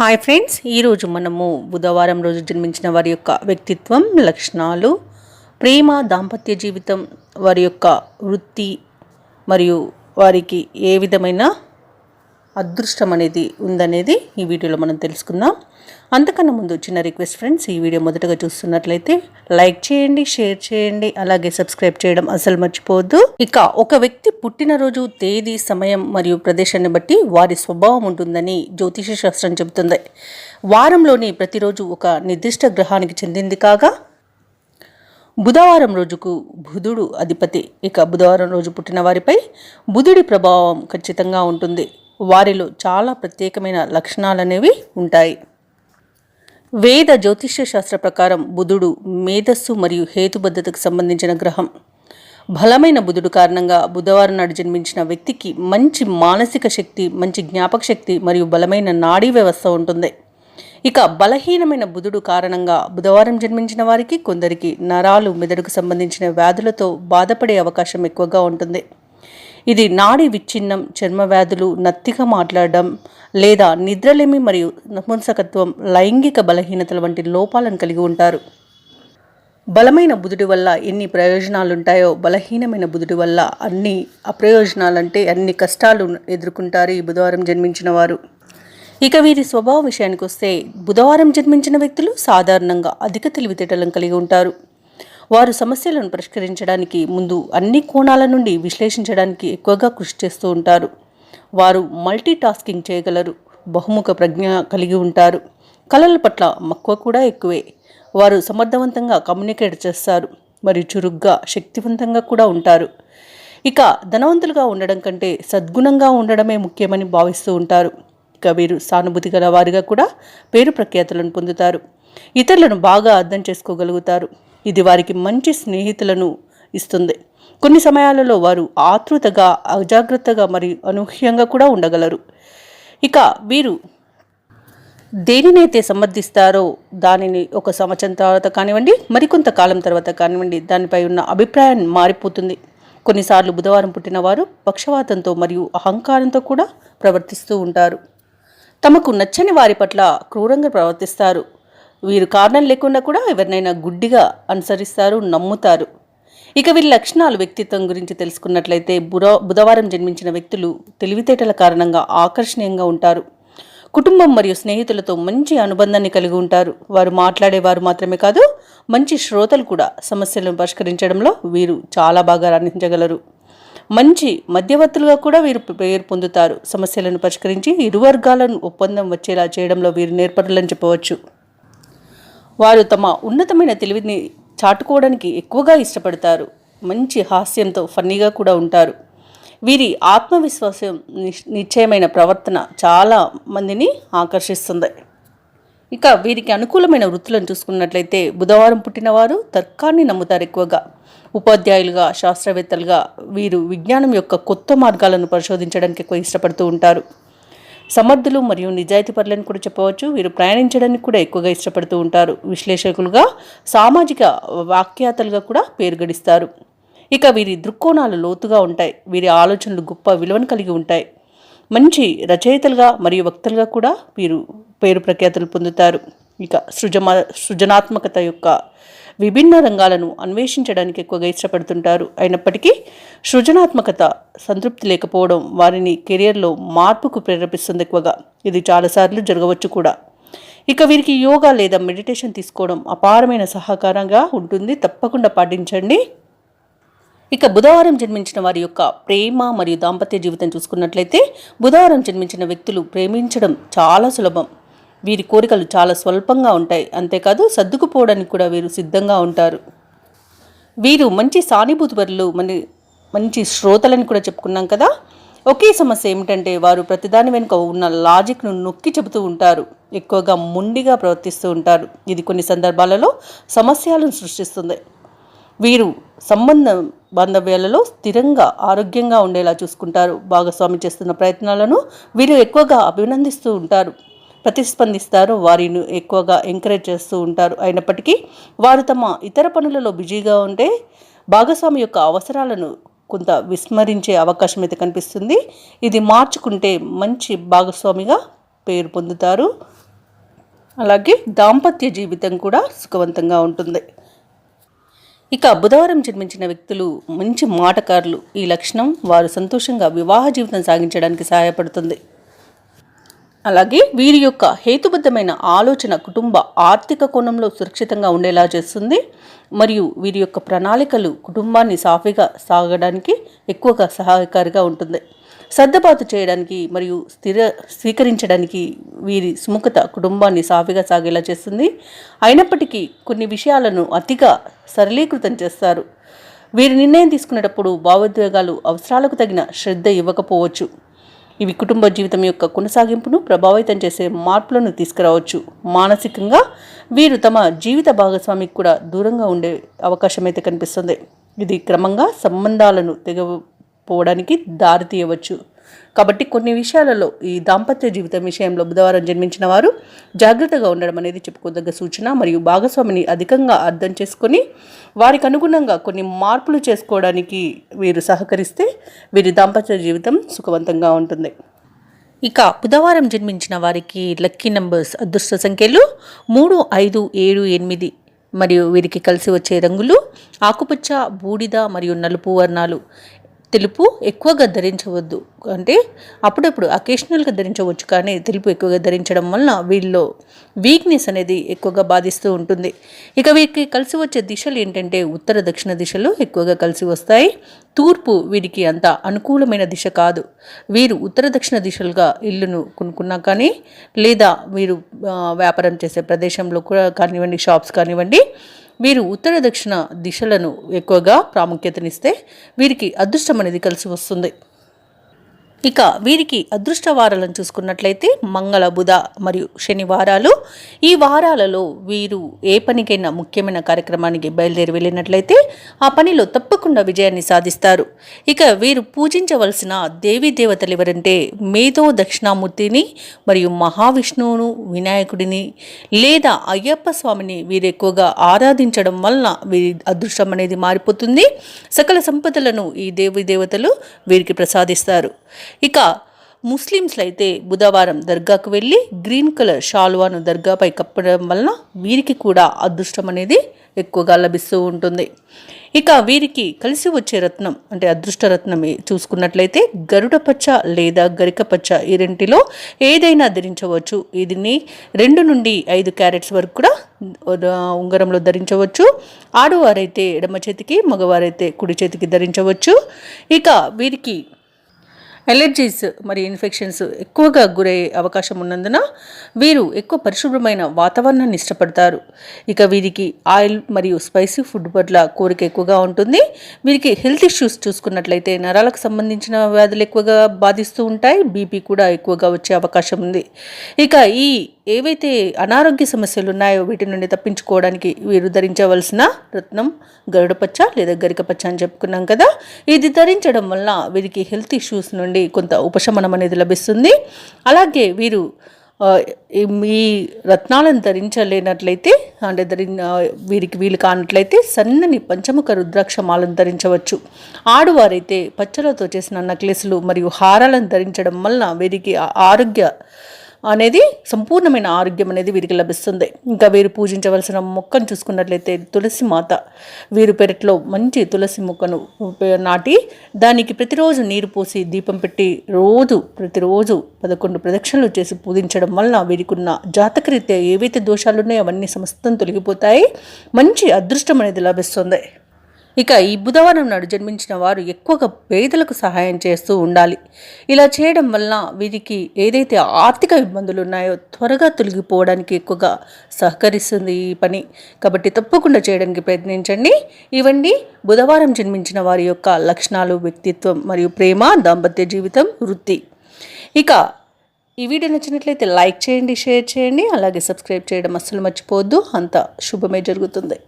Hi friends, ఈరోజు మనము బుధవారం రోజు జన్మించిన వారి యొక్క వ్యక్తిత్వం, లక్షణాలు, ప్రేమ, దాంపత్య జీవితం, వారి యొక్క వృత్తి మరియు వారికి ఏ విధమైన అదృష్టం అనేది ఉందనేది ఈ వీడియోలో మనం తెలుసుకుందాం. అంతకన్నా ముందు చిన్న రిక్వెస్ట్ ఫ్రెండ్స్, ఈ వీడియో మొదటగా చూస్తున్నట్లయితే లైక్ చేయండి, షేర్ చేయండి, అలాగే సబ్స్క్రైబ్ చేయడం అసలు మర్చిపోవద్దు. ఇక ఒక వ్యక్తి పుట్టినరోజు, తేదీ, సమయం మరియు ప్రదేశాన్ని బట్టి వారి స్వభావం ఉంటుందని జ్యోతిష శాస్త్రం చెబుతుంది. వారంలోని ప్రతిరోజు ఒక నిర్దిష్ట గ్రహానికి చెందింది కాగా బుధవారం రోజుకు బుధుడు అధిపతి. ఇక బుధవారం రోజు పుట్టిన వారిపై బుధుడి ప్రభావం ఖచ్చితంగా ఉంటుంది. వారిలో చాలా ప్రత్యేకమైన లక్షణాలనేవి ఉంటాయి. వేద జ్యోతిష్య శాస్త్ర ప్రకారం బుధుడు మేధస్సు మరియు హేతుబద్ధతకు సంబంధించిన గ్రహం. బలమైన బుధుడు కారణంగా బుధవారం నాడు జన్మించిన వ్యక్తికి మంచి మానసిక శక్తి, మంచి జ్ఞాపక శక్తి మరియు బలమైన నాడీ వ్యవస్థ ఉంటుంది. ఇక బలహీనమైన బుధుడు కారణంగా బుధవారం జన్మించిన వారికి కొందరికి నరాలు, మెదడుకు సంబంధించిన వ్యాధులతో బాధపడే అవకాశం ఎక్కువగా ఉంటుంది. ఇది నాడీ విచ్ఛిన్నం, చర్మ వ్యాధులు, నత్తిగా మాట్లాడడం లేదా నిద్రలేమి మరియు నపుంసకత్వం, లైంగిక బలహీనతల వంటి లోపాలను కలిగి ఉంటారు. బలమైన బుధుడి వల్ల ఎన్ని ప్రయోజనాలు ఉంటాయో బలహీనమైన బుధుడి వల్ల అన్ని అప్రయోజనాలంటే అన్ని కష్టాలు ఎదుర్కొంటారు ఈ బుధవారం జన్మించిన వారు. ఇక వీరి స్వభావ విషయానికి వస్తే బుధవారం జన్మించిన వ్యక్తులు సాధారణంగా అధిక తెలివితేటలను కలిగి ఉంటారు. వారు సమస్యలను పరిష్కరించడానికి ముందు అన్ని కోణాల నుండి విశ్లేషించడానికి ఎక్కువగా కృషి చేస్తూ ఉంటారు. వారు మల్టీ టాస్కింగ్ చేయగలరు, బహుముఖ ప్రజ్ఞ కలిగి ఉంటారు. కళల పట్ల మక్కువ కూడా ఎక్కువే. వారు సమర్థవంతంగా కమ్యూనికేట్ చేస్తారు మరియు చురుగ్గా, శక్తివంతంగా కూడా ఉంటారు. ఇక ధనవంతులుగా ఉండడం కంటే సద్గుణంగా ఉండడమే ముఖ్యమని భావిస్తూ ఉంటారు. ఇక వీరు సానుభూతి గల వారిగా కూడా పేరు ప్రఖ్యాతులను పొందుతారు. ఇతరులను బాగా అర్థం చేసుకోగలుగుతారు. ఇది వారికి మంచి స్నేహితులను ఇస్తుంది. కొన్ని సమయాలలో వారు ఆతృతగా, అజాగ్రత్తగా మరియు అనూహ్యంగా కూడా ఉండగలరు. ఇక వీరు దేనినైతే సమర్థిస్తారో దానిని ఒక సంవత్సరం తర్వాత కానివ్వండి, మరికొంత కాలం తర్వాత కానివ్వండి, దానిపై ఉన్న అభిప్రాయం మారిపోతుంది. కొన్నిసార్లు బుధవారం పుట్టిన వారు పక్షవాతంతో మరియు అహంకారంతో కూడా ప్రవర్తిస్తూ ఉంటారు. తమకు నచ్చని వారి పట్ల క్రూరంగా ప్రవర్తిస్తారు. వీరు కారణం లేకుండా కూడా ఎవరినైనా గుడ్డిగా అనుసరిస్తారు, నమ్ముతారు. ఇక వీరి లక్షణాలు, వ్యక్తిత్వం గురించి తెలుసుకున్నట్లయితే బుధవారం జన్మించిన వ్యక్తులు తెలివితేటల కారణంగా ఆకర్షణీయంగా ఉంటారు. కుటుంబం మరియు స్నేహితులతో మంచి అనుబంధాన్ని కలిగి ఉంటారు. వారు మాట్లాడేవారు మాత్రమే కాదు, మంచి శ్రోతలు కూడా. సమస్యలను పరిష్కరించడంలో వీరు చాలా బాగా రాణించగలరు. మంచి మధ్యవర్తులుగా కూడా వీరు పేరు పొందుతారు. సమస్యలను పరిష్కరించి ఇరు వర్గాలను ఒప్పందం వచ్చేలా చేయడంలో వీరు నేర్పరులని చెప్పవచ్చు. వారు తమ ఉన్నతమైన తెలివిని చాటుకోవడానికి ఎక్కువగా ఇష్టపడతారు. మంచి హాస్యంతో ఫన్నీగా కూడా ఉంటారు. వీరి ఆత్మవిశ్వాసం, నిశ్చయమైన ప్రవర్తన చాలా మందిని ఆకర్షిస్తుంది. ఇక వీరికి అనుకూలమైన వృత్తులను చూసుకున్నట్లయితే బుధవారం పుట్టినవారు తర్కాన్ని నమ్ముతారు ఎక్కువగా. ఉపాధ్యాయులుగా, శాస్త్రవేత్తలుగా వీరు విజ్ఞానం యొక్క కొత్త మార్గాలను పరిశోధించడానికి ఎక్కువ ఇష్టపడుతూ ఉంటారు. సమర్థులు మరియు నిజాయితీపరులను కూడా చెప్పవచ్చు. వీరు ప్రయాణించడానికి కూడా ఎక్కువగా ఇష్టపడుతూ ఉంటారు. విశ్లేషకులుగా, సామాజిక వ్యాఖ్యాతలుగా కూడా పేరు గడిస్తారు. ఇక వీరి దృక్కోణాలు లోతుగా ఉంటాయి. వీరి ఆలోచనలు గొప్ప విలువను కలిగి ఉంటాయి. మంచి రచయితలుగా మరియు వక్తలుగా కూడా వీరు పేరు ప్రఖ్యాతులు పొందుతారు. ఇక సృజనాత్మకత యొక్క విభిన్న రంగాలను అన్వేషించడానికి ఎక్కువగా ఇష్టపడుతుంటారు. అయినప్పటికీ సృజనాత్మకత సంతృప్తి లేకపోవడం వారిని కెరియర్లో మార్పుకు ప్రేరేపిస్తుంది ఎక్కువగా. ఇది చాలాసార్లు జరగవచ్చు కూడా. ఇక వీరికి యోగా లేదా మెడిటేషన్ తీసుకోవడం అపారమైన సహకారంగా ఉంటుంది. తప్పకుండా పాటించండి. ఇక బుధవారం జన్మించిన వారి యొక్క ప్రేమ మరియు దాంపత్య జీవితం చూసుకున్నట్లయితే బుధవారం జన్మించిన వ్యక్తులు ప్రేమించడం చాలా సులభం. వీరి కోరికలు చాలా స్వల్పంగా ఉంటాయి. అంతేకాదు సర్దుకుపోవడానికి కూడా వీరు సిద్ధంగా ఉంటారు. వీరు మంచి సానుభూతిపరులు, మంచి శ్రోతలని కూడా చెప్పుకున్నాం కదా. ఒకే సమస్య ఏమిటంటే వారు ప్రతిదాని వెనుక ఉన్న లాజిక్ను నొక్కి చెబుతూ ఉంటారు. ఎక్కువగా మొండిగా ప్రవర్తిస్తూ ఉంటారు. ఇది కొన్ని సందర్భాలలో సమస్యలను సృష్టిస్తుంది. వీరు బాంధవ్యాలలో స్థిరంగా, ఆరోగ్యంగా ఉండేలా చూసుకుంటారు. భాగస్వామి చేస్తున్న ప్రయత్నాలను వీరు ఎక్కువగా అభినందిస్తూ ఉంటారు, ప్రతిస్పందిస్తారు. వారిని ఎక్కువగా ఎంకరేజ్ చేస్తూ ఉంటారు. అయినప్పటికీ వారు తమ ఇతర పనులలో బిజీగా ఉంటే భాగస్వామి యొక్క అవసరాలను కొంత విస్మరించే అవకాశం అయితే కనిపిస్తుంది. ఇది మార్చుకుంటే మంచి భాగస్వామిగా పేరు పొందుతారు. అలాగే దాంపత్య జీవితం కూడా సుఖవంతంగా ఉంటుంది. ఇక బుధవారం జన్మించిన వ్యక్తులు మంచి మాటకారులు. ఈ లక్షణం వారు సంతోషంగా వివాహ జీవితం సాగించడానికి సహాయపడుతుంది. అలాగే వీరి యొక్క హేతుబద్ధమైన ఆలోచన కుటుంబ ఆర్థిక కోణంలో సురక్షితంగా ఉండేలా చేస్తుంది. మరియు వీరి యొక్క ప్రణాళికలు కుటుంబాన్ని సాఫీగా సాగడానికి ఎక్కువగా సహాయకారిగా ఉంటుంది. సర్దుబాటు చేయడానికి మరియు స్వీకరించడానికి వీరి సుముఖత కుటుంబాన్ని సాఫీగా సాగేలా చేస్తుంది. అయినప్పటికీ కొన్ని విషయాలను అతిగా సరళీకృతం చేస్తారు. వీరి నిర్ణయం తీసుకునేటప్పుడు భావోద్వేగాలు అవసరాలకు తగిన శ్రద్ధ ఇవ్వకపోవచ్చు. ఇవి కుటుంబ జీవితం యొక్క కొనసాగింపును ప్రభావితం చేసే మార్పులను తీసుకురావచ్చు. మానసికంగా వీరు తమ జీవిత భాగస్వామికి కూడా దూరంగా ఉండే అవకాశం అయితే కనిపిస్తుంది. ఇది క్రమంగా సంబంధాలను తెగపోవడానికి దారితీయవచ్చు. కాబట్టి కొన్ని విషయాలలో ఈ దాంపత్య జీవితం విషయంలో బుధవారం జన్మించిన వారు జాగ్రత్తగా ఉండడం అనేది చెప్పుకోదగ్గ సూచన. మరియు భాగస్వామిని అధికంగా అర్థం చేసుకొని వారికి అనుగుణంగా కొన్ని మార్పులు చేసుకోవడానికి వీరు సహకరిస్తే వీరి దాంపత్య జీవితం సుఖవంతంగా ఉంటుంది. ఇక బుధవారం జన్మించిన వారికి లక్కీ నంబర్స్ అదృష్ట సంఖ్యలు 3, 5, 7, 8 మరియు వీరికి కలిసి వచ్చే రంగులు ఆకుపచ్చ, బూడిద మరియు నలుపు వర్ణాలు. తెలుపు ఎక్కువగా ధరించవద్దు, అంటే అప్పుడప్పుడు అకేషనల్గా ధరించవచ్చు, కానీ తెలుపు ఎక్కువగా ధరించడం వలన వీళ్ళలో వీక్నెస్ అనేది ఎక్కువగా బాధిస్తూ ఉంటుంది. ఇక వీరికి కలిసి వచ్చే దిశలు ఏంటంటే ఉత్తర దక్షిణ దిశలు ఎక్కువగా కలిసి వస్తాయి. తూర్పు వీరికి అంత అనుకూలమైన దిశ కాదు. వీరు ఉత్తర దక్షిణ దిశలుగా ఇల్లును కొనుక్కున్నా కానీ, లేదా వీరు వ్యాపారం చేసే ప్రదేశంలో కూడా కానివ్వండి, షాప్స్ కానివ్వండి, వీరు ఉత్తర దక్షిణ దిశలను ఎక్కువగా ప్రాముఖ్యతనిస్తే వీరికి అదృష్టం అనేది కలిసి వస్తుంది. ఇక వీరికి అదృష్ట వారాలను చూసుకున్నట్లయితే మంగళ, బుధ మరియు శనివారాలు. ఈ వారాలలో వీరు ఏ పనికైనా ముఖ్యమైన కార్యక్రమానికి బయలుదేరి వెళ్ళినట్లయితే ఆ పనిలో తప్పకుండా విజయాన్ని సాధిస్తారు. ఇక వీరు పూజించవలసిన దేవీ దేవతలు ఎవరంటే మేధో దక్షిణామూర్తిని మరియు మహావిష్ణువును, వినాయకుడిని లేదా అయ్యప్ప స్వామిని వీరు ఎక్కువగా ఆరాధించడం వలన వీరి అదృష్టం అనేది మారిపోతుంది. సకల సంపదలను ఈ దేవీ దేవతలు వీరికి ప్రసాదిస్తారు. ఇక ముస్లిమ్స్లో అయితే బుధవారం దర్గాకు వెళ్ళి గ్రీన్ కలర్ షాల్వాను దర్గాపై కప్పడం వలన వీరికి కూడా అదృష్టం అనేది ఎక్కువగా లభిస్తూ ఉంటుంది. ఇక వీరికి కలిసి వచ్చే రత్నం అంటే అదృష్ట రత్నం చూసుకున్నట్లయితే గరుడ పచ్చ లేదా గరిక పచ్చ, ఈ రెంటిలో ఏదైనా ధరించవచ్చు. దీన్ని 2 నుండి 5 క్యారెట్స్ వరకు కూడా ఉంగరంలో ధరించవచ్చు. ఆడవారైతే ఎడమ చేతికి, మగవారైతే కుడి చేతికి ధరించవచ్చు. ఇక వీరికి ఎలర్జీస్ మరియు ఇన్ఫెక్షన్స్ ఎక్కువగా గురయ్యే అవకాశం ఉన్నందున వీరు ఎక్కువ పరిశుభ్రమైన వాతావరణాన్ని ఇష్టపడతారు. ఇక వీరికి ఆయిల్ మరియు స్పైసీ ఫుడ్ పట్ల కోరిక ఎక్కువగా ఉంటుంది. వీరికి హెల్త్ ఇష్యూస్ చూసుకున్నట్లయితే నరాలకు సంబంధించిన వ్యాధులు ఎక్కువగా బాధిస్తూ ఉంటాయి. బీపీ కూడా ఎక్కువగా వచ్చే అవకాశం ఉంది. ఇక ఈ ఏవైతే అనారోగ్య సమస్యలు ఉన్నాయో వీటి నుండి తప్పించుకోవడానికి వీరు ధరించవలసిన రత్నం గరుడపచ్చ లేదా గరికపచ్చ అని చెప్పుకున్నాం కదా. ఇది ధరించడం వల్ల వీరికి హెల్త్ ఇష్యూస్ నుండి కొంత ఉపశమనం అనేది లభిస్తుంది. అలాగే వీరు ఈ రత్నాలను ధరించలేనట్లయితే అంటే వీరికి వీలు కానట్లయితే సన్నని పంచముఖ రుద్రాక్ష మాలను ధరించవచ్చు. ఆడువారైతే పచ్చలతో చేసిన నెక్లెస్లు మరియు హారాలను ధరించడం వలన వీరికి ఆరోగ్య అనేది సంపూర్ణమైన ఆరోగ్యం అనేది వీరికి లభిస్తుంది. ఇంకా వీరు పూజించవలసిన మొక్కను చూసుకున్నట్లయితే తులసి మాత. వీరు పెరట్లో మంచి తులసి మొక్కను నాటి దానికి ప్రతిరోజు నీరు పోసి దీపం పెట్టి ప్రతిరోజు 11 ప్రదక్షిణలు చేసి పూజించడం వలన వీరికి ఉన్న జాతకరీత్యా ఏవైతే దోషాలు ఉన్నాయో అవన్నీ సమస్తం తొలగిపోతాయి. మంచి అదృష్టం అనేది లభిస్తుంది. ఇక ఈ బుధవారం నాడు జన్మించిన వారు ఎక్కువగా పేదలకు సహాయం చేస్తూ ఉండాలి. ఇలా చేయడం వలన వీరికి ఏదైతే ఆర్థిక ఇబ్బందులు ఉన్నాయో త్వరగా తొలగిపోవడానికి ఎక్కువగా సహకరిస్తుంది ఈ పని. కాబట్టి తప్పకుండా చేయడానికి ప్రయత్నించండి. ఇవన్నీ బుధవారం జన్మించిన వారి యొక్క లక్షణాలు, వ్యక్తిత్వం మరియు ప్రేమ, దాంపత్య జీవితం, వృత్తి. ఇక ఈ వీడియో నచ్చినట్లయితే లైక్ చేయండి, షేర్ చేయండి, అలాగే సబ్స్క్రైబ్ చేయడం అస్సలు మర్చిపోవద్దు. అంతా శుభమే జరుగుతుంది.